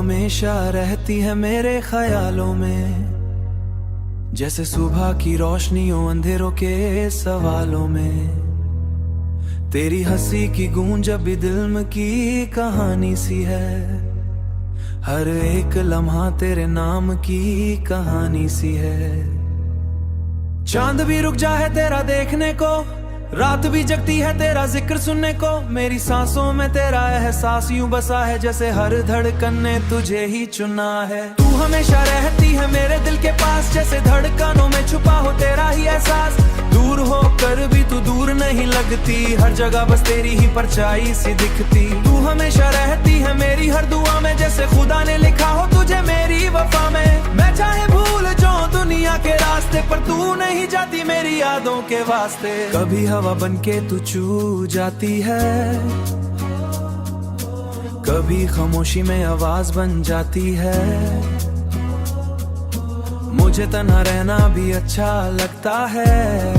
हमेशा रहती है मेरे ख्यालों में, जैसे सुबह की रोशनियों अंधेरों के सवालों में। तेरी हंसी की गूंज अभी दिल में की कहानी सी है, हर एक लम्हा तेरे नाम की कहानी सी है। चांद भी रुक जाए तेरा देखने को, रात भी जगती है तेरा जिक्र सुनने को। मेरी सांसों में तेरा एहसास यूं बसा है, जैसे हर धड़कन ने तुझे ही चुना है। तू हमेशा रहती है मेरे दिल के पास, जैसे धड़कनों में छुपा हो तेरा ही एहसास। दूर हो कर भी तू दूर नहीं लगती, हर जगह बस तेरी ही परछाई सी दिखती। तू हमेशा रहती है मेरी हर दुआ में, जैसे खुदा ने लिखा हो तुझे मेरी वफा में। मैं चाहे भूल जाऊं दुनिया के रास्ते, पर तू नहीं जाती मेरी यादों के वास्ते। कभी हवा बनके तू छू जाती है, कभी खामोशी में आवाज बन जाती है। मुझे तन्हा रहना भी अच्छा लगता है,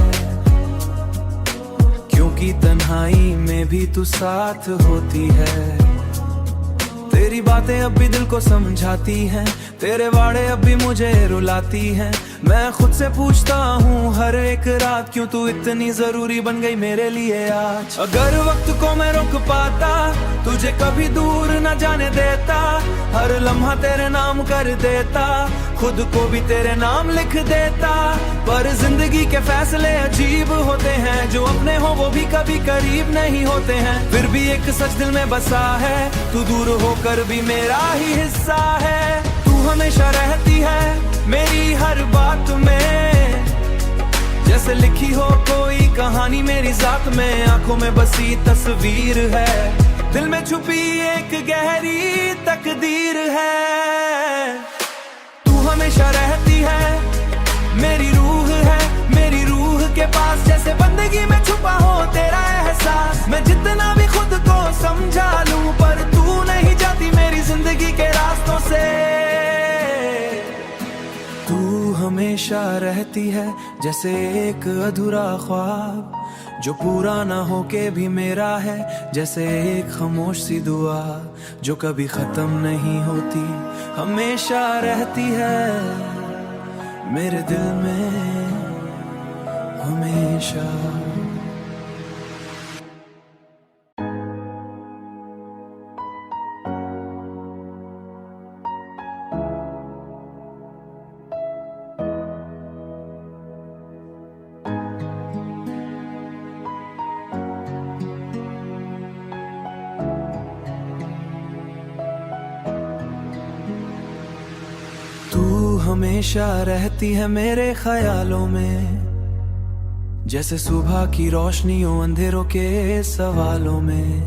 क्योंकि तन्हाई में भी तू साथ होती है। तेरी बातें अब भी दिल को समझाती हैं, तेरे वाड़े अब भी मुझे रुलाती हैं। मैं खुद से पूछता हूँ हर एक रात, क्यों तू इतनी जरूरी बन गई मेरे लिए आज। अगर वक्त को मैं रोक पाता, तुझे कभी दूर न जाने देता। हर लम्हा तेरे नाम कर देता, खुद को भी तेरे नाम लिख देता। पर जिंदगी के फैसले अजीब होते हैं, जो अपने हो वो भी कभी करीब नहीं होते हैं। फिर भी एक सच दिल में बसा है, तू दूर होकर भी मेरा ही हिस्सा है। तू हमेशा रहती है मेरी हर बात में, जैसे लिखी हो कोई कहानी मेरी जात में। आंखों में बसी तस्वीर है, दिल में छुपी एक गहरी तकदीर है। तू हमेशा रहती है मेरी रूह है, मेरी रूह के पास, जैसे बंदगी में छुपा हो तेरा एहसास। मैं जितना भी खुद को समझा लूं, पर तू नहीं जाती मेरी जिंदगी के रास्तों से। तू हमेशा रहती है जैसे एक अधूरा ख्वाब, जो पूरा ना होके भी मेरा है। जैसे एक खामोश सी दुआ, जो कभी खत्म नहीं होती, हमेशा रहती है मेरे दिल में हमेशा। तू हमेशा रहती है मेरे ख्यालों में, जैसे सुबह की रोशनियों अंधेरों के सवालों में।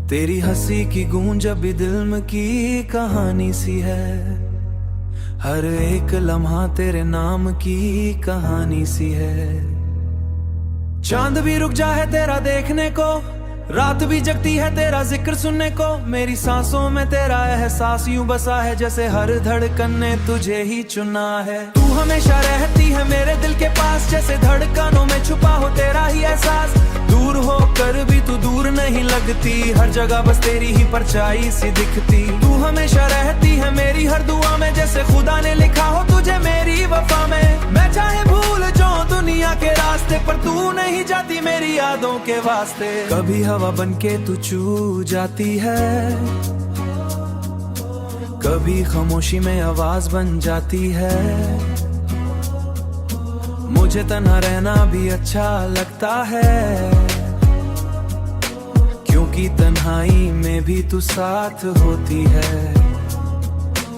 तेरी हंसी की गूंज अभी दिल में की कहानी सी है, हर एक लम्हा तेरे नाम की कहानी सी है। चांद भी रुक जाए तेरा देखने को, रात भी जगती है तेरा जिक्र सुनने को। मेरी सांसों में तेरा एहसास यूं बसा है, जैसे हर धड़कन ने तुझे ही चुना है। तू हमेशा रहती है मेरे दिल के पास, जैसे धड़कनों में छुपा हो तेरा ही एहसास। दूर हो कर भी तू दूर नहीं लगती, हर जगह बस तेरी ही परछाई सी दिखती। तू हमेशा रहती है मेरी हर दुआ में, जैसे खुदा ने लिखा हो तुझे मेरी वफा में। मैं चाहे भूल जाऊं दुनिया के रास्ते, पर तू नहीं जाती मेरी यादों के वास्ते। कभी हवा बनके तू छू जाती है, कभी खामोशी में आवाज बन जाती है। मुझे तन्हा रहना भी अच्छा लगता है, क्योंकि तन्हाई में भी तू साथ होती है।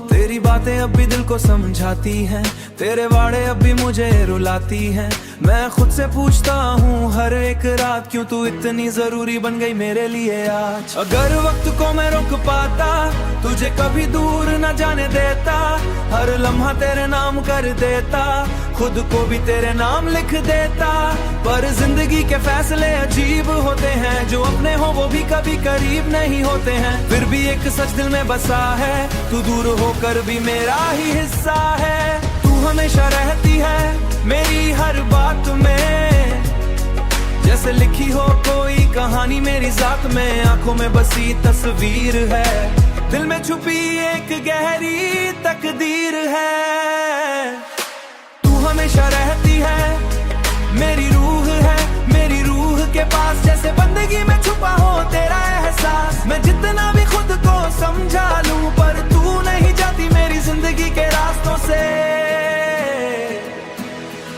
तेरी बातें अब भी दिल को समझाती हैं, तेरे वाड़े अब भी मुझे रुलाती हैं। मैं खुद से पूछता हूँ हर एक रात, क्यों तू इतनी जरूरी बन गई मेरे लिए आज। अगर वक्त को मैं रोक पाता, तुझे कभी दूर न जाने देता। हर लम्हा तेरे नाम कर देता, खुद को भी तेरे नाम लिख देता। पर जिंदगी के फैसले अजीब होते हैं, जो अपने हो वो भी कभी करीब नहीं होते हैं। फिर भी एक सच दिल में बसा है, तू दूर होकर भी मेरा ही हिस्सा है। तू हमेशा रहती है मेरी हर बात में, जैसे लिखी हो कोई कहानी मेरी जात में। आंखों में बसी तस्वीर है, दिल में छुपी एक गहरी तकदीर है। तू हमेशा रहती है, मेरी रूह है, मेरी रूह के पास, जैसे बंदगी में छुपा हो तेरा एहसास। मैं जितना भी खुद को समझा लूं, पर तू नहीं जाती मेरी जिंदगी के रास्तों से।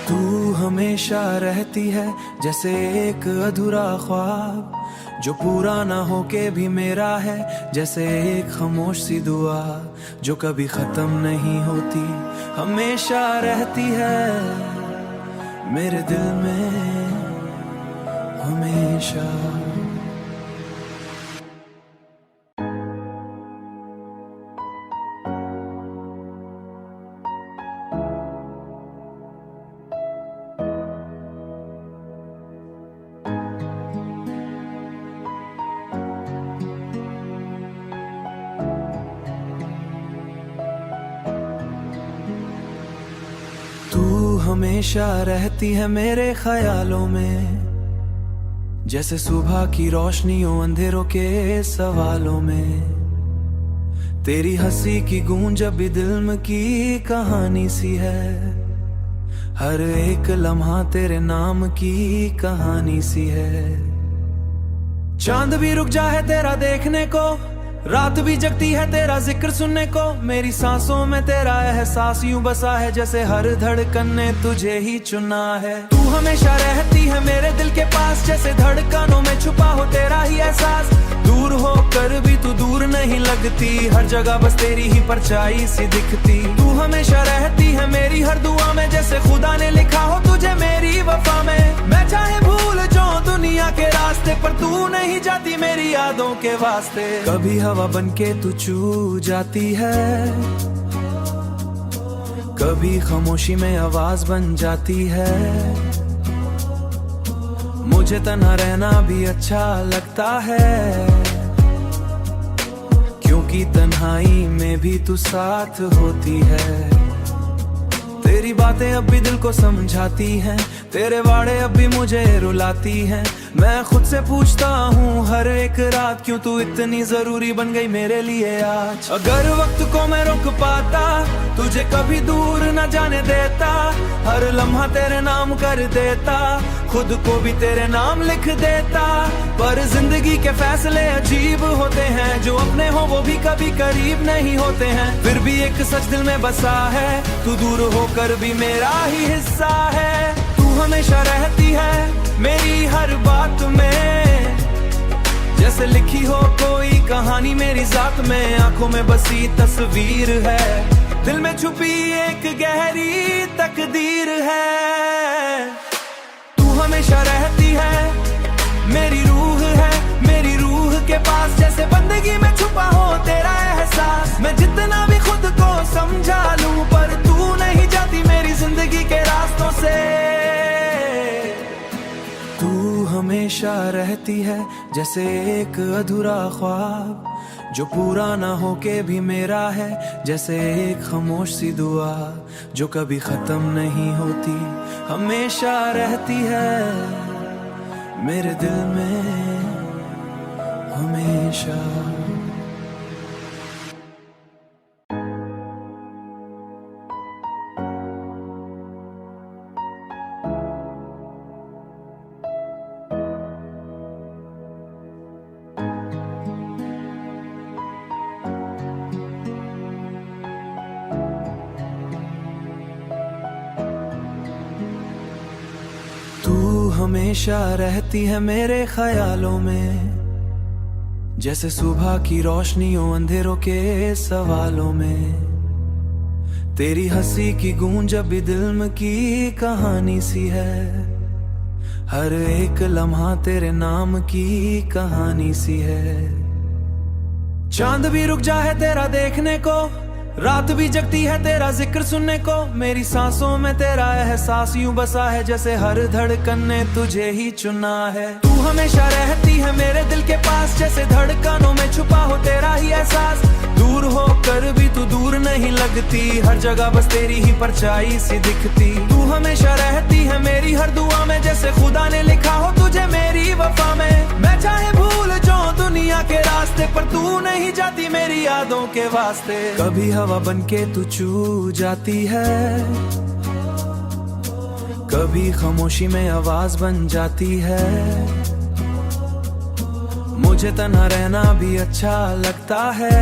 तू हमेशा रहती है जैसे एक अधूरा ख्वाब, जो पूरा ना होके भी मेरा है, जैसे एक खामोश सी दुआ जो कभी खत्म नहीं होती, हमेशा रहती है मेरे दिल में हमेशा। तू हमेशा रहती है मेरे ख्यालों में, जैसे सुबह की रोशनियों अंधेरों के सवालों में। तेरी हंसी की गूंज अभी दिल की कहानी सी है, हर एक लम्हा तेरे नाम की कहानी सी है। चांद भी रुक जा है तेरा देखने को, रात भी जगती है तेरा जिक्र सुनने को। मेरी सांसों में तेरा एहसास यूं बसा है, जैसे हर धड़कन ने तुझे ही चुना है। तू हमेशा रहती है मेरे दिल के पास, जैसे धड़कनों में छुपा हो तेरा ही एहसास। दूर होकर भी तू दूर नहीं लगती, हर जगह बस तेरी ही परछाई सी दिखती। तू हमेशा रहती है मेरी हर दुआ में, जैसे खुदा ने लिखा हो तुझे मेरी वफा में। मैं चाहे भूल जाऊं दुनिया के रास्ते, पर तू नहीं जाती मेरी यादों के वास्ते। कभी हवा बनके तू छू जाती है, कभी खामोशी में आवाज बन जाती है। मुझे तन्हा रहना भी अच्छा लगता है, क्योंकि तन्हाई में भी तू साथ होती है। तेरी बातें अब भी दिल को समझाती हैं, तेरे वाड़े अब भी मुझे रुलाती हैं। मैं खुद से पूछता हूँ हर एक रात, क्यों तू इतनी जरूरी बन गई मेरे लिए आज। अगर वक्त को मैं रोक पाता, तुझे कभी दूर न जाने देता। हर लम्हा तेरे नाम कर देता, खुद को भी तेरे नाम लिख देता। पर जिंदगी के फैसले अजीब होते हैं, जो अपने हो वो भी कभी करीब नहीं होते हैं। फिर भी एक सच दिल में बसा है, तू दूर होकर भी मेरा ही हिस्सा है। तू हमेशा रहती है मेरी हर बात में, जैसे लिखी हो कोई कहानी मेरी जात में। आंखों में बसी तस्वीर है, दिल में छुपी एक गहरी तकदीर है। तू हमेशा रहती है, मेरी रूह है, मेरी रूह के पास, जैसे बंदगी में छुपा हो तेरा एहसास। मैं जितना भी खुद को समझा लूं, पर तू नहीं जाती मेरी जिंदगी के रास्तों से। तू हमेशा रहती है जैसे एक अधूरा ख्वाब, जो पूरा ना होके भी मेरा है, जैसे एक खामोश सी दुआ जो कभी खत्म नहीं होती, हमेशा रहती है मेरे दिल में हमेशा। तू हमेशा रहती है मेरे ख्यालों में, जैसे सुबह की रोशनियों अंधेरों के सवालों में। तेरी हंसी की गूंज अभी दिल की कहानी सी है, हर एक लम्हा तेरे नाम की कहानी सी है। चांद भी रुक जा है तेरा देखने को, रात भी जगती है तेरा जिक्र सुनने को। मेरी सांसों में तेरा एहसास यूं बसा है, जैसे हर धड़कन ने तुझे ही चुना है। तू हमेशा रहती है मेरे दिल के पास, जैसे धड़कनों में छुपा हो तेरा ही एहसास। दूर होकर भी तू दूर नहीं लगती, हर जगह बस तेरी ही परछाई सी दिखती। तू हमेशा रहती है मेरी हर दुआ में, जैसे खुदा ने लिखा हो तुझे मेरी वफा में। मैं चाहे भूल जाऊं दुनिया के रास्ते, रास्ते पर तू नहीं जाती मेरी यादों के वास्ते। कभी हवा बनके तू छू जाती है, कभी खामोशी में आवाज बन जाती है। मुझे तन्हा रहना भी अच्छा लगता है,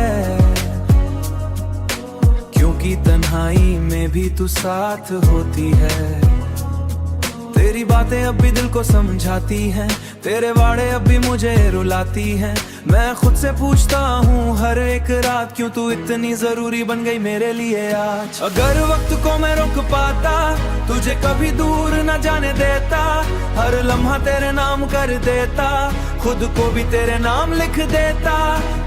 क्योंकि तन्हाई में भी तू साथ होती है। तेरी बातें अब भी दिल को समझाती हैं, तेरे वाड़े अब भी मुझे रुलाती हैं। मैं खुद से पूछता हूँ हर एक रात, क्यों तू इतनी जरूरी बन गई मेरे लिए आज। अगर वक्त को मैं रोक पाता, तुझे कभी दूर न जाने देता, हर लम्हा तेरे नाम कर देता, खुद को भी तेरे नाम लिख देता।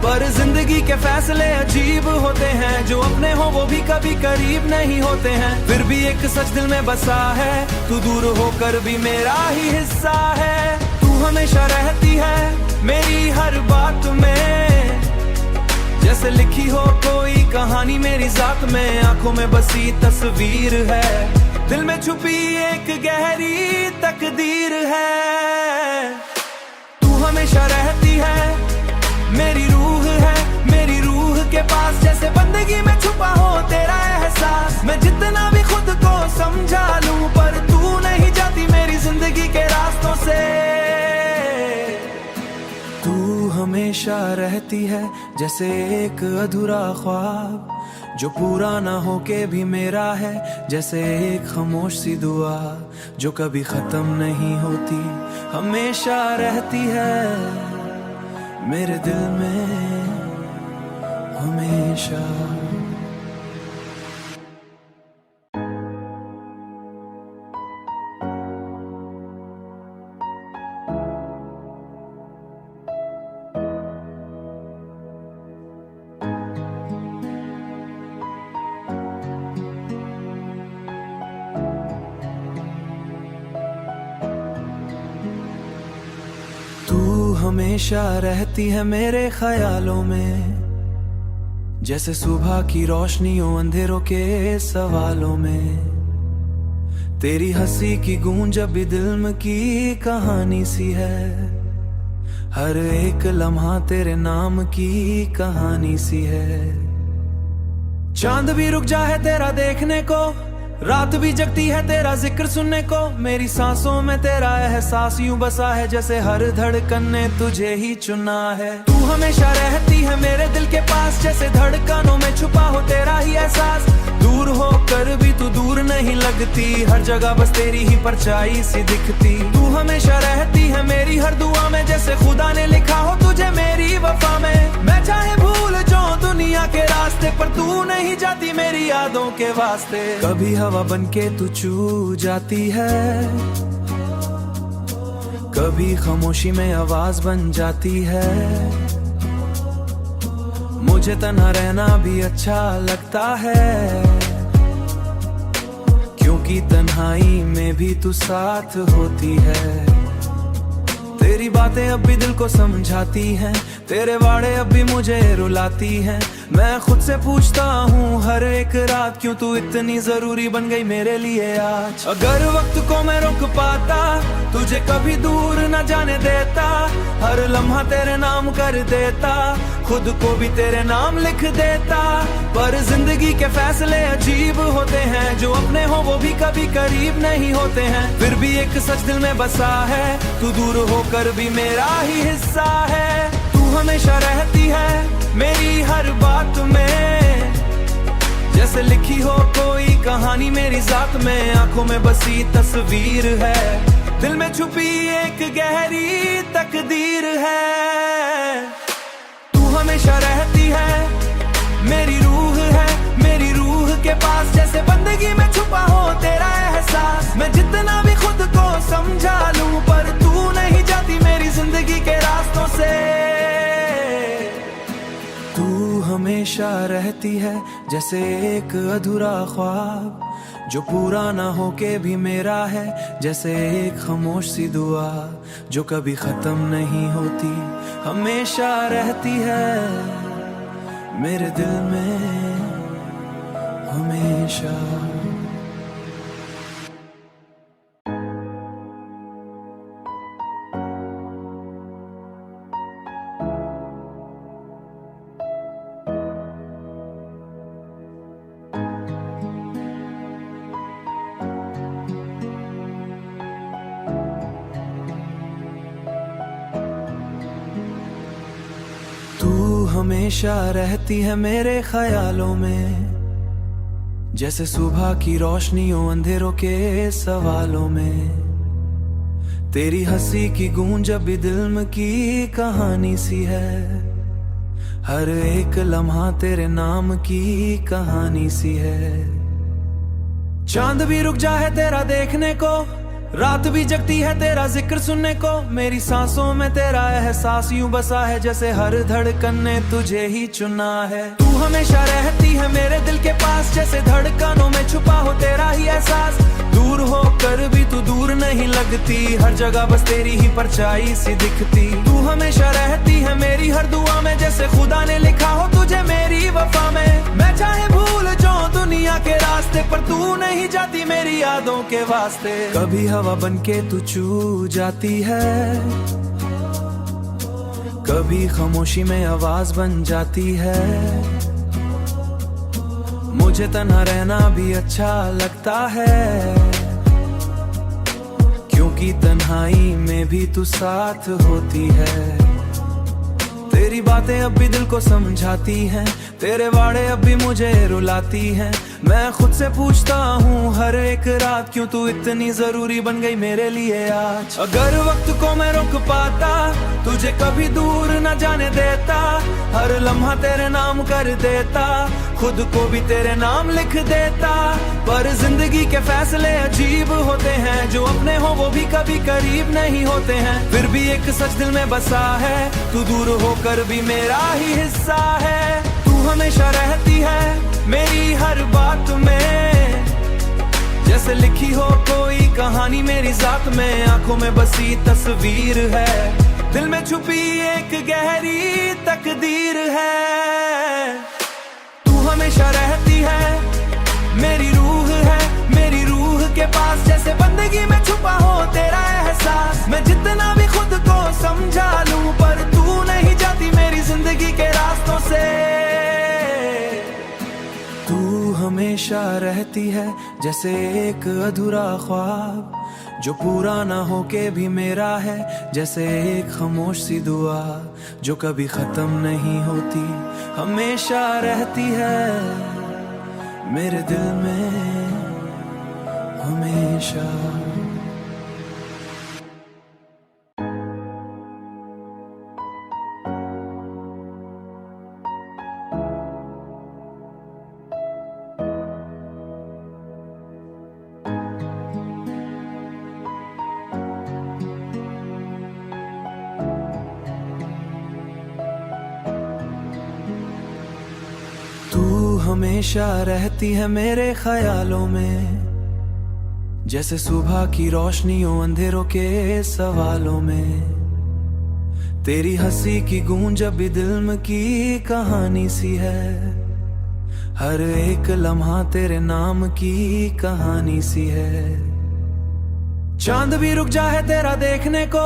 पर जिंदगी के फैसले अजीब होते हैं, जो अपने हो वो भी कभी करीब नहीं होते हैं। फिर भी एक सच दिल में बसा है, तू दूर होकर भी मेरा ही हिस्सा है। तू हमेशा रहती है मेरी हर बात में, जैसे लिखी हो कोई कहानी मेरी जात में। आंखों में बसी तस्वीर है, दिल में छुपी एक गहरी तकदीर है। तू हमेशा रहती है मेरी रूह है, मेरी रूह के पास, जैसे बंदगी में छुपा हो तेरा एहसास। मैं जितना भी खुद को समझा लूं, पर तू नहीं जाती मेरी जिंदगी के रास्तों से। तू हमेशा रहती है जैसे एक अधूरा ख्वाब, जो पूरा ना होके भी मेरा है, जैसे एक खामोश सी दुआ जो कभी खत्म नहीं होती, हमेशा रहती है मेरे दिल में हमेशा। तू हमेशा रहती है मेरे ख्यालों में, जैसे सुबह की रोशनियों अंधेरों के सवालों में। तेरी हंसी की गूंज अभी दिल में की कहानी सी है, हर एक लम्हा तेरे नाम की कहानी सी है। चांद भी रुक जाए तेरा देखने को, रात भी जगती है तेरा जिक्र सुनने को। मेरी सांसों में तेरा एहसास यूं बसा है, जैसे हर धड़कन ने तुझे ही चुना है। तू हमेशा रहती है मेरे दिल के पास, जैसे धड़कनों में छुपा हो तेरा ही एहसास। दूर होकर भी तू दूर नहीं लगती, हर जगह बस तेरी ही परछाई सी दिखती। तू हमेशा रहती है मेरी हर दुआ में, जैसे खुदा ने लिखा हो तुझे मेरी वफा में। मैं चाहे भूल जाऊं दुनिया के रास्ते, पर तू नहीं जाती मेरी यादों के वास्ते। कभी हवा बनके तू छू जाती है, कभी खामोशी में आवाज बन जाती है। मुझे तन्हा रहना भी अच्छा लगता है, क्योंकि तन्हाई में भी तू साथ होती है। तेरी बातें अब भी दिल को समझाती हैं, तेरे वाड़े अब भी मुझे रुलाती हैं। मैं खुद से पूछता हूँ हर एक रात, क्यों तू इतनी जरूरी बन गई मेरे लिए आज। अगर वक्त को मैं रोक पाता, तुझे कभी दूर न जाने देता, हर लम्हा तेरे नाम कर देता, खुद को भी तेरे नाम लिख देता। पर जिंदगी के फैसले अजीब होते हैं, जो अपने हो वो भी कभी करीब नहीं होते हैं। फिर भी एक सच दिल में बसा है, तू दूर होकर भी मेरा ही हिस्सा है। तू हमेशा रहती है मेरी हर बात में, जैसे लिखी हो कोई कहानी मेरी जात में। आंखों में बसी तस्वीर है, दिल में छुपी एक गहरी तकदीर है। तू हमेशा रहती है मेरी रूह है, मेरी रूह के पास, जैसे बंदगी में छुपा हो तेरा एहसास। मैं जितना भी खुद को समझा लूं, पर तू नहीं जाती मेरी जिंदगी के रास्तों से। तू हमेशा रहती है जैसे एक अधूरा ख्वाब, जो पूरा ना होके भी मेरा है, जैसे एक खामोश सी दुआ जो कभी खत्म नहीं होती, हमेशा रहती है मेरे दिल में हमेशा। हमेशा रहती है मेरे ख्यालों में, जैसे सुबह की रोशनियों अंधेरों के सवालों में। तेरी हंसी की गूंज अभी दिल में की कहानी सी है, हर एक लम्हा तेरे नाम की कहानी सी है। चांद भी रुक जाए तेरा देखने को, रात भी जगती है तेरा जिक्र सुनने को। मेरी सांसों में तेरा एहसास यूं बसा है, जैसे हर धड़कन ने तुझे ही चुना है। तू हमेशा रहती है मेरे दिल के पास, जैसे धड़कनों में छुपा हो तेरा ही एहसास। दूर हो कर भी तू दूर नहीं लगती, हर जगह बस तेरी ही परछाई सी दिखती। तू हमेशा रहती है मेरी हर दुआ में, जैसे खुदा ने लिखा हो तुझे मेरी वफा में। मैं चाहे भूल जाऊं दुनिया के रास्ते, पर तू नहीं जाती मेरी यादों के वास्ते। कभी हवा बनके तू छू जाती है, कभी खामोशी में आवाज बन जाती है। मुझे तन्हा रहना भी अच्छा लगता है, क्योंकि तन्हाई में भी तू साथ होती है। तेरी बातें अब भी दिल को समझाती हैं, तेरे वाड़े अब भी मुझे रुलाती हैं। मैं खुद से पूछता हूँ हर एक रात, क्यों तू इतनी जरूरी बन गई मेरे लिए आज। अगर वक्त को मैं रोक पाता, तुझे कभी दूर न जाने देता। हर लम्हा तेरे नाम कर देता, खुद को भी तेरे नाम लिख देता। पर जिंदगी के फैसले अजीब होते हैं, जो अपने हो वो भी कभी करीब नहीं होते हैं। फिर भी एक सच दिल में बसा है, तू दूर होकर भी मेरा ही हिस्सा है। तू हमेशा रहती है मेरी हर बात में, जैसे लिखी हो कोई कहानी मेरी जात में। आंखों में बसी तस्वीर है, दिल में छुपी एक गहरी तकदीर है। तू हमेशा रहती है मेरी रूह है, मेरी रूह के पास, जैसे बंदगी में छुपा हो तेरा एहसास। मैं जितना भी खुद को समझा लूं, पर तू नहीं जाती मेरी जिंदगी के रास्तों से। तू हमेशा रहती है जैसे एक अधूरा ख्वाब, जो पूरा ना होके भी मेरा है। जैसे एक खामोश सी दुआ, जो कभी खत्म नहीं होती, हमेशा रहती है मेरे दिल में हमेशा। तू हमेशा रहती है मेरे ख्यालों में, जैसे सुबह की रोशनियों अंधेरों के सवालों में। तेरी हंसी की गूंज अभी दिल में की कहानी सी है, हर एक लम्हा तेरे नाम की कहानी सी है। चांद भी रुक जाए तेरा देखने को,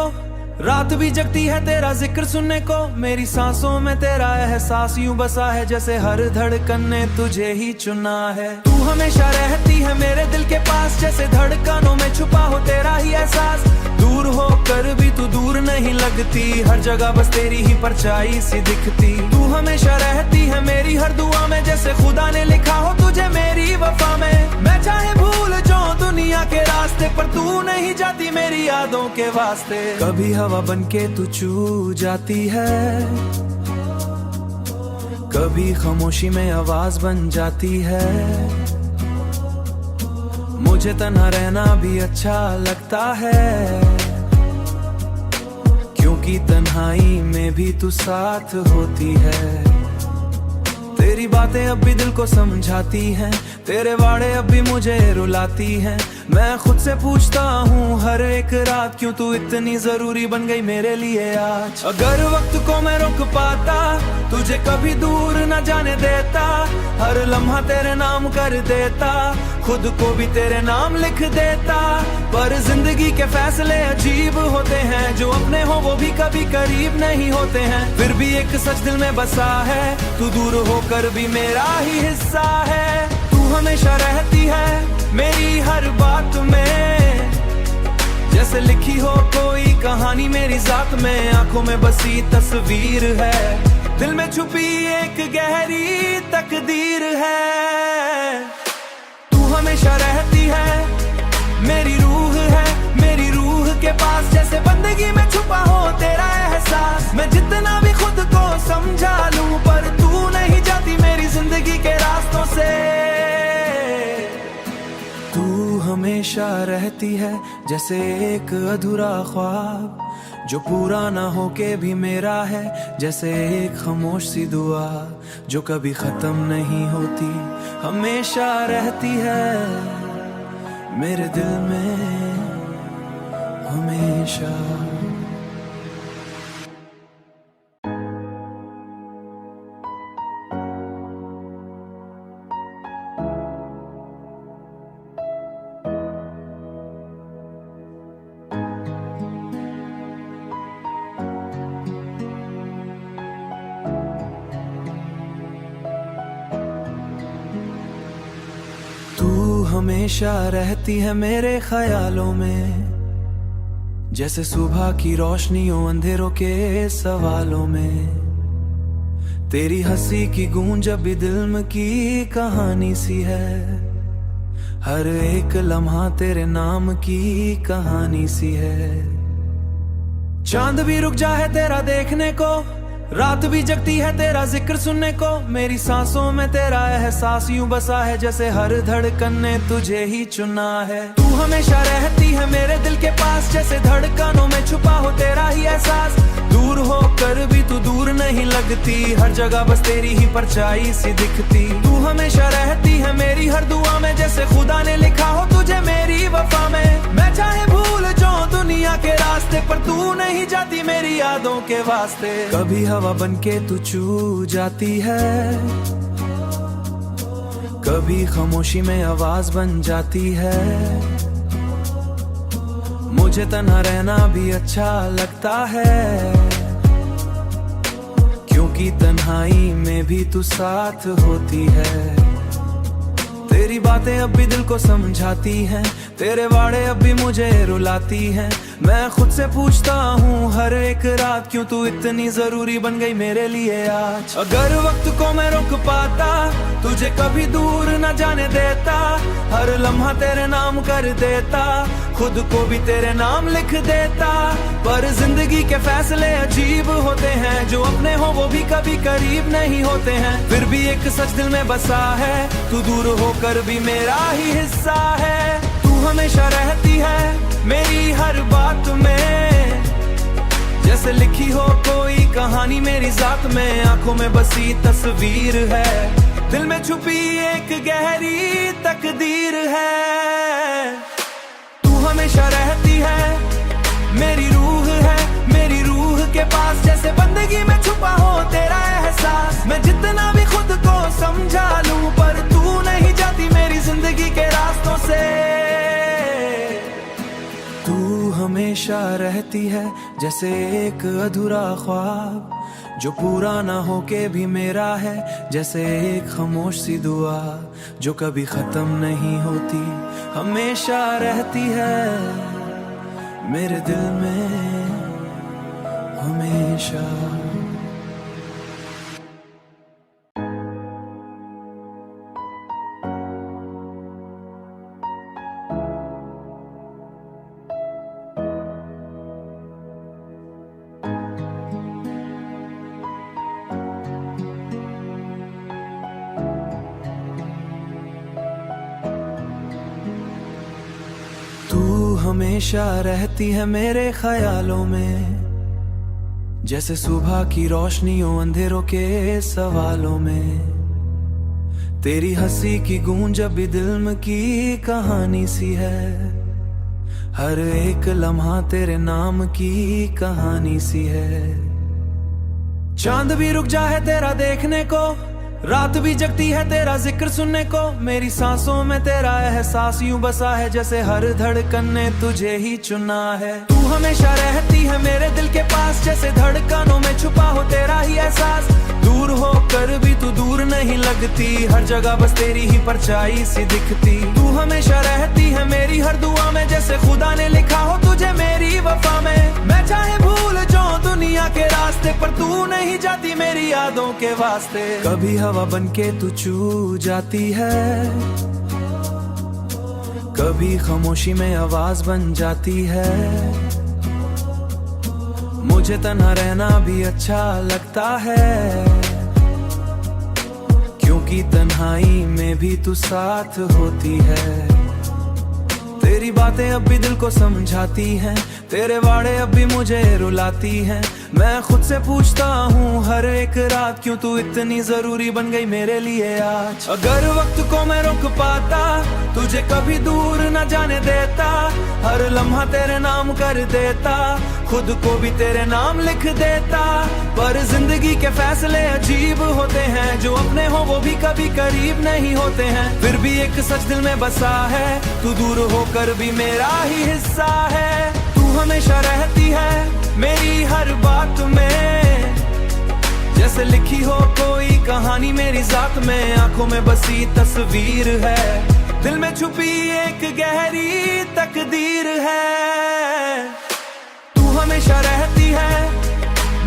रात भी जगती है तेरा जिक्र सुनने को। मेरी सांसों में तेरा एहसास यूं बसा है, जैसे हर धड़कन ने तुझे ही चुना है। तू हमेशा रहती है मेरे दिल के पास, जैसे धड़कनों में छुपा हो तेरा ही एहसास। दूर हो कर भी तू दूर नहीं लगती, हर जगह बस तेरी ही परछाई सी दिखती। तू हमेशा रहती है मेरी हर दुआ में, जैसे खुदा ने लिखा हो तुझे मेरी वफा में। मैं चाहे भूल जाऊं दुनिया के रास्ते, पर तू नहीं जाती मेरी यादों के वास्ते। कभी हवा बनके तू छू जाती है, कभी खामोशी में आवाज बन जाती है। मुझे तन्हा रहना भी अच्छा लगता है, क्योंकि तन्हाई में भी तू साथ होती है। तेरी बातें अब भी दिल को समझाती हैं, तेरे वाड़े अब भी मुझे रुलाती हैं। मैं खुद से पूछता हूँ हर एक रात, क्यों तू इतनी जरूरी बन गई मेरे लिए आज। अगर वक्त को मैं रोक पाता, तुझे कभी दूर न जाने देता। हर लम्हा तेरे नाम कर देता, खुद को भी तेरे नाम लिख देता। पर जिंदगी के फैसले अजीब होते हैं, जो अपने हो वो भी कभी करीब नहीं होते हैं। फिर भी एक सच दिल में बसा है, तू दूर होकर भी मेरा ही हिस्सा है। तू हमेशा रहती है मेरी हर बात में, जैसे लिखी हो कोई कहानी कहानी मेरी जात में, आंखों में बसी तस्वीर है, दिल में छुपी एक गहरी तकदीर है। तू हमेशा रहती है, मेरी रूह है, मेरी रूह के पास, जैसे बंदगी में छुपा हो तेरा एहसास। मैं जितना भी खुद को समझा लूं, पर तू नहीं जाती मेरी जिंदगी के रास्तों से। तू हमेशा रहती है जैसे एक अधूरा ख्वाब, जो पूरा ना होके भी मेरा है, जैसे एक खामोश सी दुआ जो कभी खत्म नहीं होती, हमेशा रहती है मेरे दिल में हमेशा। तू हमेशा रहती है मेरे ख्यालों में, जैसे सुबह की रोशनियों अंधेरों के सवालों में। तेरी हंसी की गूंज अभी दिल की कहानी सी है, हर एक लम्हा तेरे नाम की कहानी सी है। चांद भी रुक जाए तेरा देखने को, रात भी जगती है तेरा जिक्र सुनने को। मेरी सांसों में तेरा एहसास यूं बसा है, जैसे हर धड़कन ने तुझे ही चुना है। तू हमेशा रहती है मेरे दिल के पास, जैसे धड़कनों में छुपा हो तेरा ही एहसास। दूर होकर भी तू दूर नहीं लगती, हर जगह बस तेरी ही परछाई सी दिखती। तू हमेशा रहती है मेरी हर दुआ में, जैसे खुदा ने लिखा हो तुझे मेरी वफा में। मैं चाहे भूल जाऊं दुनिया के रास्ते, पर तू नहीं जाती मेरी यादों के वास्ते। कभी हवा बनके तू छू जाती है, कभी खामोशी में आवाज बन जाती है। मुझे तन्हा रहना भी अच्छा लगता है, क्योंकि तन्हाई में भी तू साथ होती है। तेरी बातें अब भी दिल को समझाती हैं, तेरे वाड़े अब भी मुझे रुलाती हैं। मैं खुद से पूछता हूँ हर एक रात, क्यों तू इतनी जरूरी बन गई मेरे लिए आज। अगर वक्त को मैं रोक पाता, तुझे कभी दूर न जाने देता। हर लम्हा तेरे नाम कर देता, खुद को भी तेरे नाम लिख देता। पर जिंदगी के फैसले अजीब होते हैं, जो अपने हो वो भी कभी करीब नहीं होते हैं। फिर भी एक सच दिल में बसा है, तू दूर होकर भी मेरा ही हिस्सा है। तू हमेशा रहती है मेरी हर बात में, जैसे लिखी हो कोई कहानी मेरी जात में। आंखों में बसी तस्वीर है, दिल में छुपी एक गहरी तकदीर है। तू हमेशा रहती है, मेरी रूह है, मेरी रूह के पास, जैसे बंदगी में छुपा हो तेरा एहसास। मैं जितना भी खुद को समझा लूं, पर तू नहीं जाती मेरी जिंदगी के रास्तों से। तू हमेशा रहती है जैसे एक अधूरा ख्वाब, जो पूरा ना होके भी मेरा है, जैसे एक खामोश सी दुआ जो कभी खत्म नहीं होती, हमेशा रहती है मेरे दिल में हमेशा। तू हमेशा रहती है मेरे ख्यालों में, जैसे सुबह की रोशनियों अंधेरों के सवालों में। तेरी हंसी की गूंज अभी दिल की कहानी सी है, हर एक लम्हा तेरे नाम की कहानी सी है। चांद भी रुक जाए तेरा देखने को, रात भी जगती है तेरा जिक्र सुनने को। मेरी सांसों में तेरा एहसास यूं बसा है, जैसे हर धड़कन ने तुझे ही चुना है। तू हमेशा रहती है मेरे दिल के पास, जैसे धड़कनों में छुपा हो तेरा ही एहसास। दूर होकर भी तू दूर नहीं लगती, हर जगह बस तेरी ही परछाई सी दिखती। तू हमेशा रहती है मेरी हर दुआ में, जैसे खुदा ने लिखा हो तुझे मेरी वफा में। मैं चाहे रास्ते पर तू नहीं जाती मेरी यादों के वास्ते। कभी हवा बनके तू छू जाती है, कभी खामोशी में आवाज बन जाती है। मुझे तन्हा रहना भी अच्छा लगता है, क्योंकि तन्हाई में भी तू साथ होती है। तेरी बातें अब भी दिल को समझाती हैं, तेरे वाड़े अब भी मुझे रुलाती हैं। मैं खुद से पूछता हूँ हर एक रात, क्यों तू इतनी जरूरी बन गई मेरे लिए आज। अगर वक्त को मैं रोक पाता, तुझे कभी दूर न जाने देता, हर लम्हा तेरे नाम कर देता, खुद को भी तेरे नाम लिख देता। पर जिंदगी के फैसले अजीब होते हैं, जो अपने हो वो भी कभी करीब नहीं होते हैं। फिर भी एक सच दिल में बसा है, तू दूर होकर भी मेरा ही हिस्सा है। तू हमेशा रहती है मेरी हर बात में, जैसे लिखी हो कोई कहानी मेरी जात में। आंखों में बसी तस्वीर है, दिल में छुपी एक गहरी तकदीर है। तू हमेशा रहती है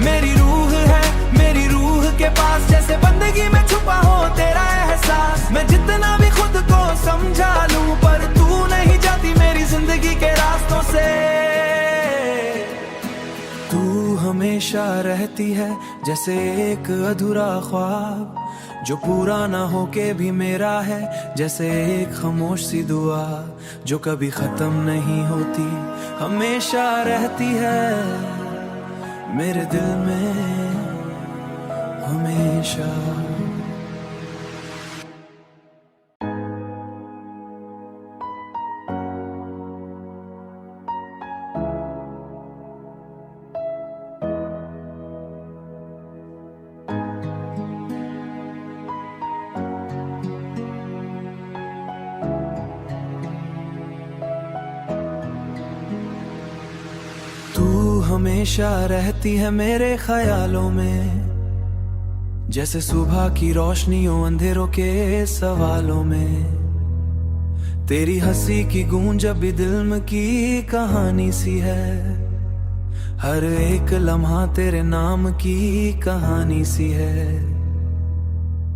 मेरी रूह है, मेरी रूह के पास, जैसे बंदगी में छुपा हो तेरा एहसास। मैं जितना भी खुद को समझा लूं, पर तू नहीं जाती मेरी जिंदगी के रास्तों से। तू हमेशा रहती है जैसे एक अधूरा ख्वाब, जो पूरा ना होके भी मेरा है, जैसे एक खामोश सी दुआ जो कभी खत्म नहीं होती, हमेशा रहती है मेरे दिल में हमेशा। तू हमेशा रहती है मेरे ख्यालों में, जैसे सुबह की रोशनियों अंधेरों के सवालों में। तेरी हंसी की गूंज अभी दिल में की कहानी सी है, हर एक लम्हा तेरे नाम की कहानी सी है।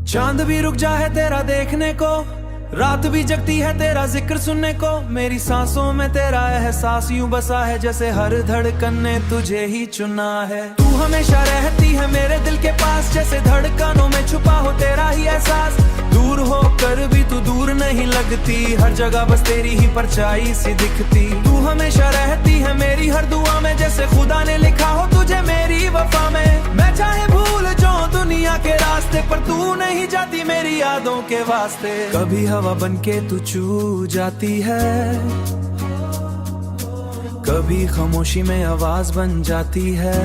चांद भी रुक जाए तेरा देखने को, रात भी जगती है तेरा जिक्र सुनने को। मेरी सांसों में तेरा एहसास यूं बसा है, जैसे हर धड़कन ने तुझे ही चुना है। तू हमेशा रहती है मेरे दिल के पास, जैसे धड़कनों में छुपा हो तेरा ही एहसास। दूर होकर भी तू दूर नहीं लगती, हर जगह बस तेरी ही परछाई सी दिखती। तू हमेशा रहती है मेरी हर दुआ में, जैसे खुदा ने लिखा हो तुझे मेरी वफा में। मैं चाहे भूल जाऊं दुनिया के रास्ते, पर तू नहीं जाती मेरी यादों के वास्ते। कभी हवा बनके तू छू जाती है, कभी खामोशी में आवाज बन जाती है।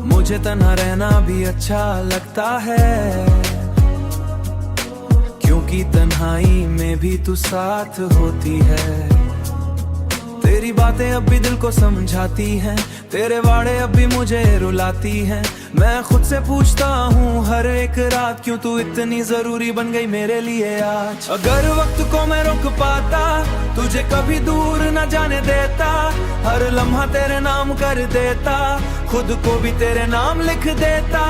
मुझे तन्हा रहना भी अच्छा लगता है, क्योंकि तन्हाई में भी तू साथ होती है। तेरी बातें अब भी दिल को समझाती हैं, तेरे वाड़े अब भी मुझे रुलाती हैं। मैं खुद से पूछता हूँ हर एक रात, क्यों तू इतनी जरूरी बन गई मेरे लिए आज। अगर वक्त को मैं रोक पाता, तुझे कभी दूर न जाने देता, हर लम्हा तेरे नाम कर देता, खुद को भी तेरे नाम लिख देता।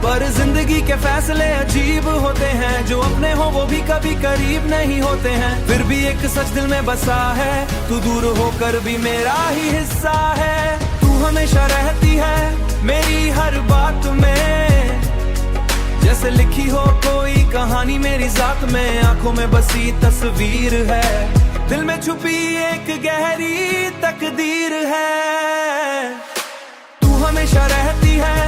पर जिंदगी के फैसले अजीब होते हैं, जो अपने हो वो भी कभी करीब नहीं होते हैं। फिर भी एक सच दिल में बसा है, तू दूर होकर भी मेरा ही हिस्सा है। तू हमेशा रहती है मेरी हर बात में, जैसे लिखी हो कोई कहानी मेरी जात में। आंखों में बसी तस्वीर है, दिल में छुपी एक गहरी तकदीर है। तू हमेशा रहती है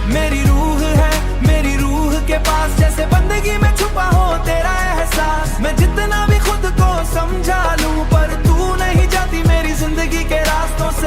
मेरी रूह है, मेरी रूह के पास, जैसे बंदगी में छुपा हो तेरा एहसास। मैं जितना भी खुद को समझा लूं, पर तू नहीं जाती मेरी जिंदगी के रास्तों से।